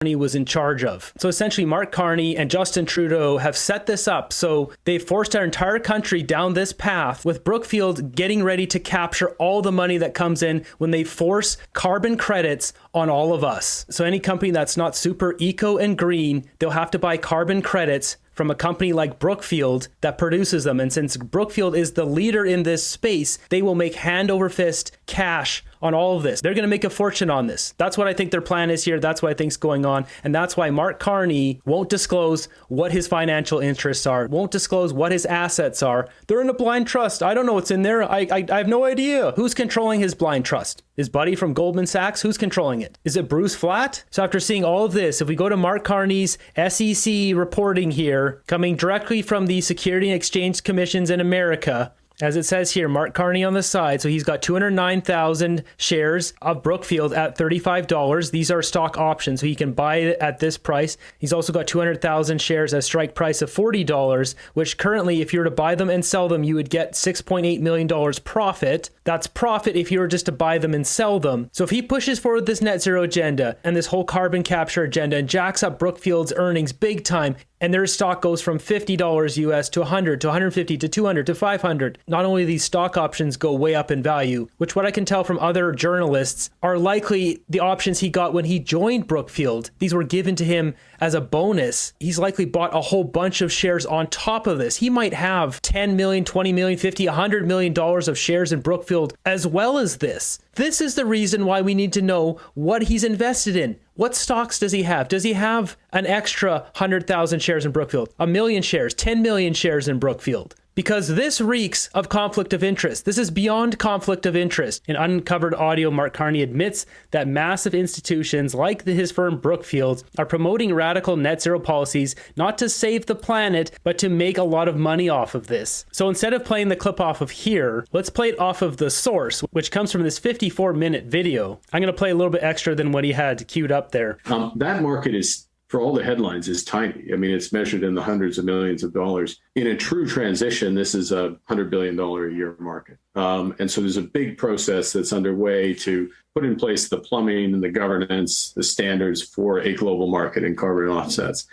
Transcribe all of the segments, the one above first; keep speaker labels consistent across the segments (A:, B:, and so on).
A: Carney was in charge of. So essentially, Mark Carney and Justin Trudeau have set this up. So they forced our entire country down this path, with Brookfield getting ready to capture all the money that comes in when they force carbon credits on all of us. So any company that's not super eco and green, they'll have to buy carbon credits from a company like Brookfield that produces them. And since Brookfield is the leader in this space, they will make hand over fist cash on all of this. They're going to make a fortune on this. That's what I think their plan is here. That's what I think is going on. And that's why Mark Carney won't disclose what his financial interests are, won't disclose what his assets are. They're in a blind trust. I don't know what's in there. I have no idea. Who's controlling his blind trust? His buddy from Goldman Sachs? Who's controlling it? Is it Bruce Flatt? So after seeing all of this, if we go to Mark Carney's SEC reporting here, coming directly from the Security and Exchange Commissions in America, as it says here, Mark Carney on the side. So he's got 209,000 shares of Brookfield at $35. These are stock options, so he can buy it at this price. He's also got 200,000 shares at a strike price of $40, which currently, if you were to buy them and sell them, you would get $6.8 million profit. That's profit if you were just to buy them and sell them. So if he pushes forward this net zero agenda and this whole carbon capture agenda and jacks up Brookfield's earnings big time, and their stock goes from $50 US to $100 to $150 to $200 to $500. Not only these stock options go way up in value, which what I can tell from other journalists are likely the options he got when he joined Brookfield. These were given to him as a bonus. He's likely bought a whole bunch of shares on top of this. He might have 10 million, 20 million, 50, $100 million of shares in Brookfield as well as this. This is the reason why we need to know what he's invested in. What stocks does he have? Does he have an extra 100,000 shares in Brookfield, 1 million shares, 10 million shares in Brookfield? Because this reeks of conflict of interest. This is beyond conflict of interest. In uncovered audio, Mark Carney admits that massive institutions like his firm Brookfield are promoting radical net zero policies, not to save the planet, but to make a lot of money off of this. So instead of playing the clip off of here, let's play it off of the source, which comes from this 54-minute video. I'm going to play a little bit extra than what he had queued up there.
B: That market is, for all the headlines, is tiny. I mean, it's measured in the hundreds of millions of dollars. In a true transition, this is a $100 billion a year market. And so there's a big process that's underway to put in place the plumbing and the governance, the standards for a global market in carbon offsets,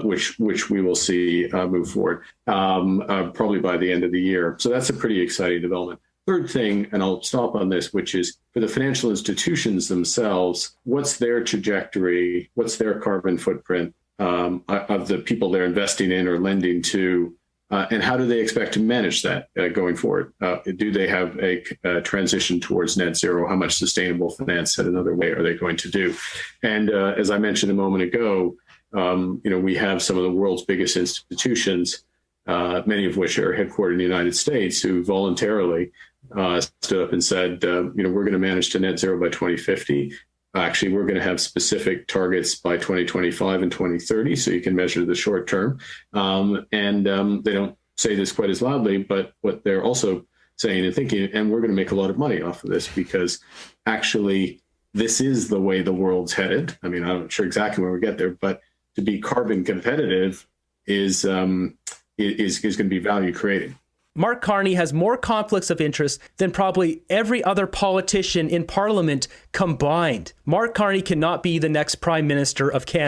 B: which we will see move forward probably by the end of the year. So that's a pretty exciting development. Third thing, and I'll stop on this, which is for the financial institutions themselves, what's their trajectory? What's their carbon footprint of the people they're investing in or lending to? And how do they expect to manage that going forward? Do they have a transition towards net zero? How much sustainable finance, said another way, are they going to do? And as I mentioned a moment ago, we have some of the world's biggest institutions, many of which are headquartered in the United States, who voluntarily stood up and said, we're going to manage to net zero by 2050. Actually, we're going to have specific targets by 2025 and 2030, so you can measure the short term. And they don't say this quite as loudly, but what they're also saying and thinking, and we're going to make a lot of money off of this, because actually this is the way the world's headed. I mean, I'm not sure exactly when we get there, but to be carbon competitive is going to be value creating.
A: Mark Carney has more conflicts of interest than probably every other politician in Parliament combined. Mark Carney cannot be the next Prime Minister of Canada.